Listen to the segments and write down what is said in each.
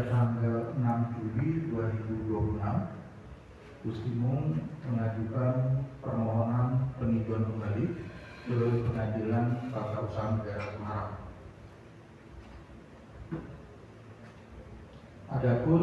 tanggal 6 Juli 2026, Gustimun mengajukan permohonan peninjauan kembali ke Pengadilan Tata Usaha Negara Semarang. Adapun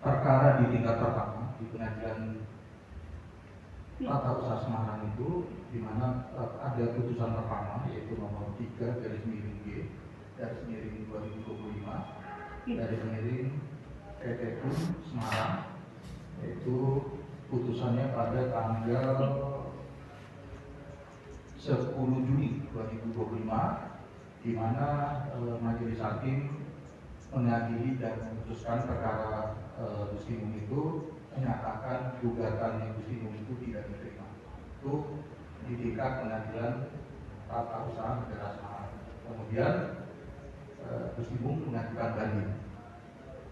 perkara di tingkat pertama di Pengadilan Tata Usaha Semarang itu, di mana ada putusan pertama yaitu nomor 3/2025/2025 PT PUN Semarang, yaitu putusannya pada tanggal 10 Juni 2025, di mana Majelis Hakim mengadili dan memutuskan perkara Gustimun itu, menyatakan gugatan Gustimun itu tidak diterima. Itu di tingkat Pengadilan Tata Usaha Negara Semarang. Kemudian Gustimun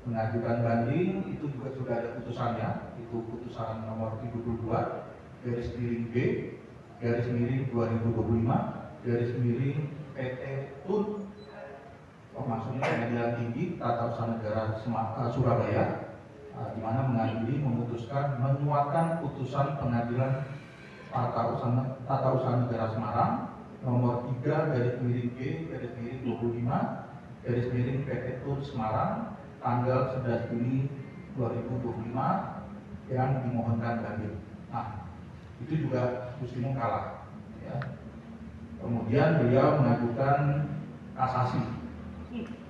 mengajukan banding itu juga sudah ada putusannya, itu putusan nomor 72/B/2025/PT PUN, maksudnya Pengadilan Tinggi Tata Usaha Negara Surabaya, di mana mengadili memutuskan menguatkan putusan Pengadilan Tata Usaha Negara Semarang nomor 3/B/25/PT PUN Semarang tanggal 11 Juni 2025 yang dimohonkan banding. Nah, itu juga Gustimun kalah. Ya. Kemudian beliau mengajukan kasasi.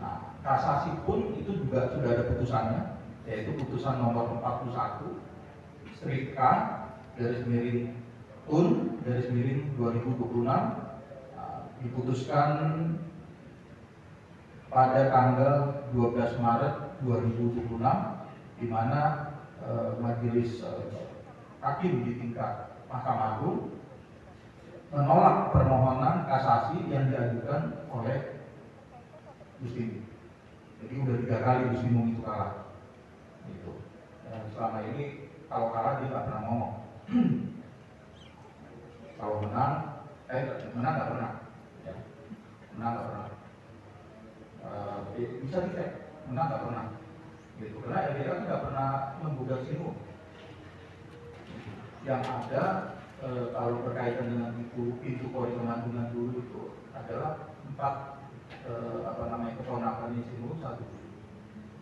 Nah, kasasi pun itu juga sudah ada putusannya, yaitu putusan nomor 41/PUN/2026, diputuskan pada tanggal 12 Maret 2026, di mana Majelis Hakim di tingkat Mahkamah Agung menolak permohonan kasasi yang diajukan oleh Gustimun. Jadi udah 3 kali Gustimun itu kalah. Gitu. Dan selama ini kalau kalah dia nggak pernah ngomong. Kalau menang nggak pernah. Ya. Menang nggak pernah. Bisa dicek, menang nggak pernah. Gitu. Karena LDA nggak pernah menggugat Gustimun. Yang ada kalau berkaitan dengan itu pintu kori kemantungan dulu itu adalah 4 keponakan Gustimun 1.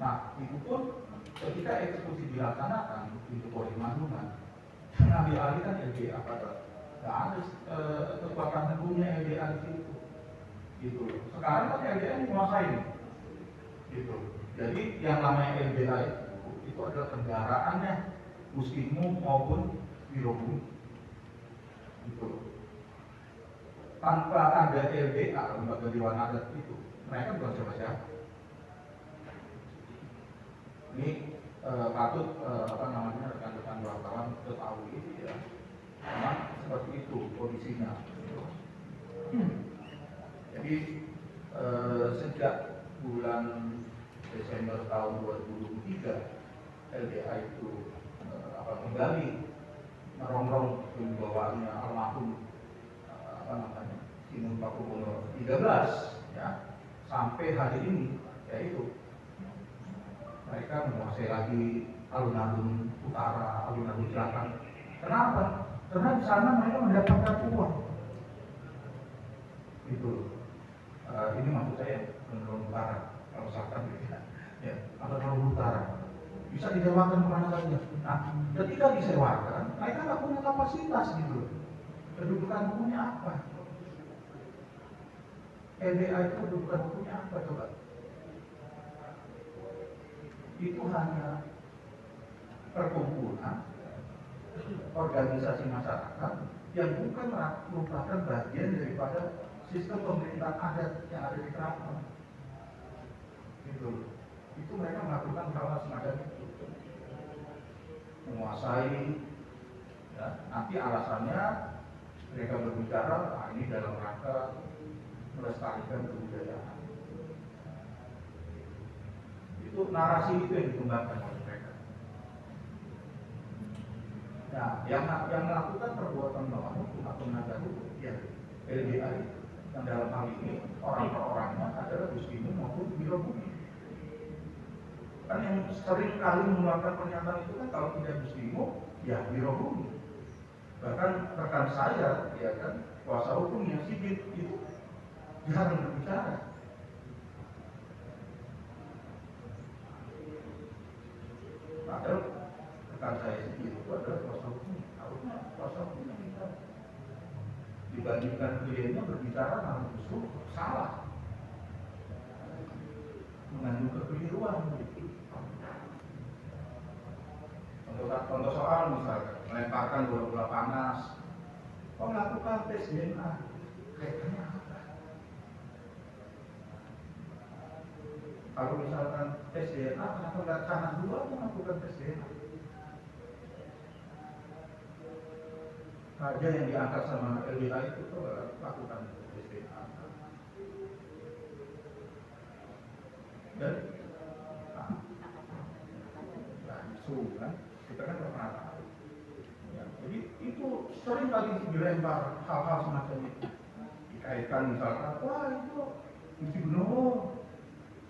Nah, itu pun ketika eksekusi dilaksanakan pintu kori kemantungan, mengambil alih kan LDA pada nggak ada kekuatan hukumnya LDA di situ. Gitu. Sekarang kan LDA menguasai, gitu. Jadi yang namanya LDA itu adalah kendaraannya Gustimun maupun Wirobumi. Gitu. Tanpa ada LDA, lembaga dewan adat itu, mereka bukan siapa-siapa. Ini patut rekan-rekan wartawan ketahui ya, memang seperti itu kondisinya. Jadi sejak bulan Desember tahun 2023 LDA itu kembali merongrong ke bawaannya almarhum Simun Pakubuwono 13 ya, sampai hari ini yaitu mereka menguasai lagi alun-alun utara, alun-alun selatan. Kenapa? Karena di sana mereka mendapatkan uang. Itu ini maksud saya alun-alun utara, kalau selatan ya, alun-alun utara bisa disewakan kemana saja. Nah, ketika disewakan, mereka nggak punya kapasitas gitu. Kedudukan hukumnya apa? LDA itu kedudukan hukumnya apa coba? Itu hanya perkumpulan organisasi masyarakat yang bukan merupakan bagian daripada sistem pemerintahan adat yang ada di keraton. Gitu. Itu mereka melakukan hal semacam itu, menguasai. Ya, nanti alasannya mereka berbicara, ini dalam rangka melestarikan kebudayaan. Itu narasi itu yang dikembangkan oleh mereka. Nah, yang melakukan perbuatan melawan hukum atau melanggar hukum ya LDA itu. Dan dalam hal ini orang per orangnya adalah Gustimun maupun Biro Bumi. Kan yang sering kali mengeluarkan pernyataan itu kan kalau tidak Muslimu, ya Biro Bumi. Bahkan rekan saya, ya kan, kuasa hukum yang sipil itu jarang berbicara. Padahal rekan saya sipil itu adalah kuasa hukum. Harusnya kuasa hukum yang bicara. Dibandingkan kliennya berbicara malah justru salah, mengandung kekeliruan. Contoh soal misalnya melemparkan bola panas, melakukan tes DNA, kaitannya apa? Kalau misalkan tes DNA, kenapa nggak kanan dulu aja melakukan tes DNA? Raja yang diangkat sama LBH itu lakukan tes DNA. Dan isu kan, kita kan nggak pernah tahu. Ya, jadi itu sering kali dilempar hal-hal semacam itu, dikaitkan misalkan, wah itu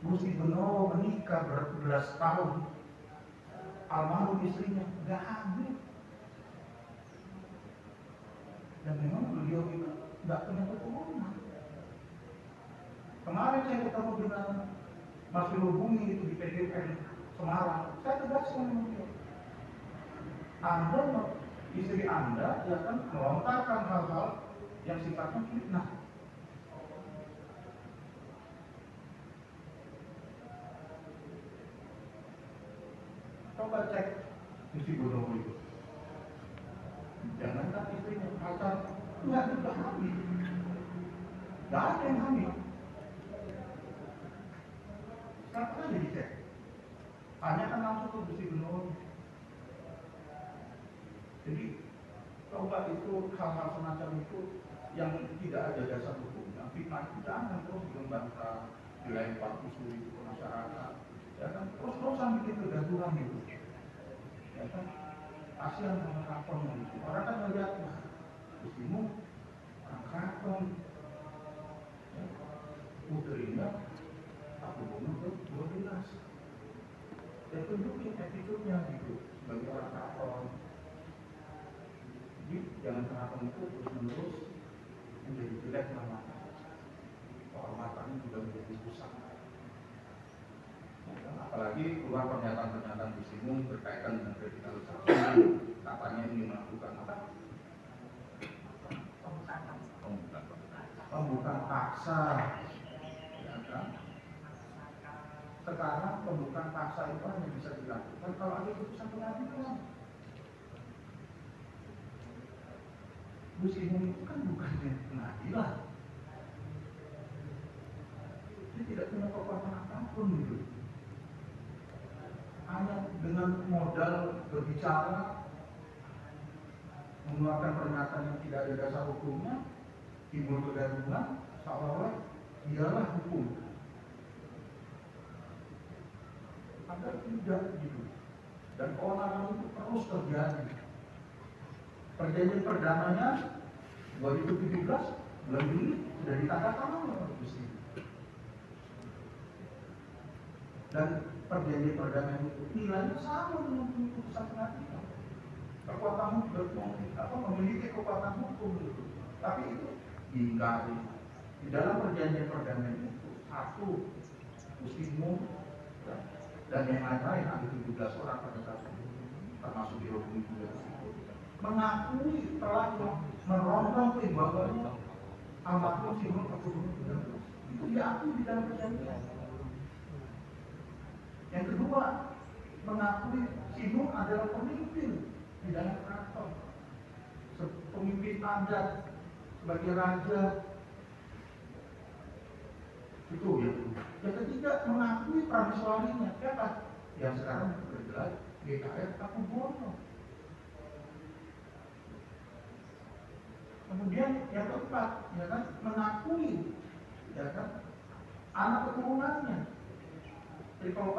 Gusti Benowo menikah berbelas tahun, almarhum istrinya nggak hamil, dan memang beliau itu nggak punya keturunan. Kemarin saya ketemu dengan Mas Biro Bumi itu di PDN Semarang, saya tegaskan dengan beliau, Anda, istri Anda, ya kan, melontarkan hal-hal yang sifatnya fitnah. Coba cek Gusti Benowo itu. Jangankan istrinya, pacar, nggak juga hamil. Nggak ada yang hamil. Kenapa aja dicek? Tanyakan langsung ke Gusti Benowo. Jadi, coba itu hal-hal semacam itu yang tidak ada dasar hukumnya, fitnah itu jangan terus dilembangkan, dilempar isu itu ke masyarakat. Ya kan, terus-terusan bikin kegaduhan itu. Ya kan, kasihan sama keraton itu. Orang kan melihat, wah, Gustimu orang keraton. Ya, putrinya aku bunuh ke 12. Ya tunjukin attitude-nya gitu sebagai orang keraton. Jadi jangan keraton itu terus-menerus menjadi jelek namanya. Kehormatannya juga menjadi rusak. Apalagi keluar pernyataan-pernyataan Gustimu berkaitan dengan kriminalisasi, katanya ini melakukan apa? Pembukaan paksa. Ya kan? Sekarang pembukaan paksa itu hanya bisa dilakukan kalau ada putusan pengadilan. Gustimu itu kan bukan pengadilan. Dia tidak punya kekuatan apapun gitu. Hanya dengan modal berbicara, mengeluarkan pernyataan yang tidak ada dasar hukumnya, timbul kegaduhan, seolah-olah dialah hukum. Agar tidak gitu. Dan keonaran itu terus terjadi. Perjanjian perdamaian 2017 bulan Juli sudah ditandatangani oleh Gusti. Dan perjanjian perdamaian itu nilainya sama dengan putusan pengadilan. Kekuatan hukum memiliki kekuatan hukum itu, tapi itu diingkari. Di dalam perjanjian perdamaian itu satu Gustimu dan yang lain-lain ada 17 orang pada saat itu, termasuk Biro Bumi juga mengakui telah merongrong kewibawaan almarhum Sinul Keputusan. Itu diakui di dalam perjanjian. Yang kedua, mengakui Sinul adalah pemimpin di dalam keraton, pemimpin adat sebagai raja. Itu ya. Yang ketiga, mengakui prameswarinya siapa? Yang sekarang bergelar GKR Pakubuwono. Kemudian yang keempat, ya kan, mengakui, ya kan, anak keturunannya. Jadi kalau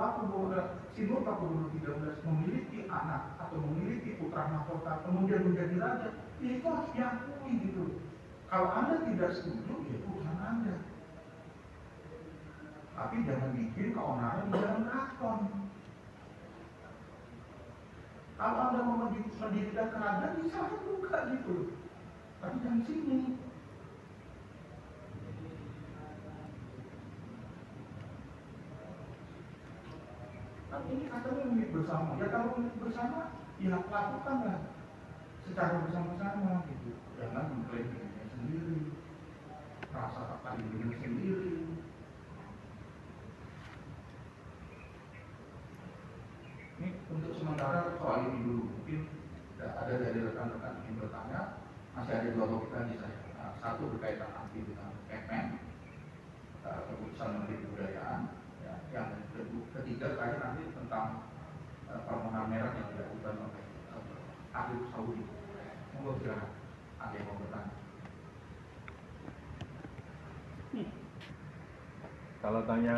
Sinul Pakubuwono 13 memiliki anak atau memiliki putra mahkota kemudian menjadi raja, itu harus diakui gitu. Kalau Anda tidak setuju, ya urusan Anda. Tapi jangan bikin keonaran di dalam keraton. Kalau Anda mau mendirikan kerajaan, silahkan buka gitu. Tapi jangan sini. Kan ini katanya milik bersama. Ya kalau milik bersama, ya lakukanlah secara bersama-sama gitu. Jangan mengklaim dirinya sendiri, rasa tak dirinya sendiri. Ini untuk sementara soal ini dulu. Mungkin ada dari rekan-rekan yang bertanya, masih ada dua topik lagi saya. Satu berkaitan nanti dengan Kepmen, keputusan Menteri Kebudayaan. Ya, yang ketiga kali nanti tentang permohonan merah yang dilakukan oleh Arab Saudi. Monggo silakan. Ada yang mau bertanya? Kalau tanya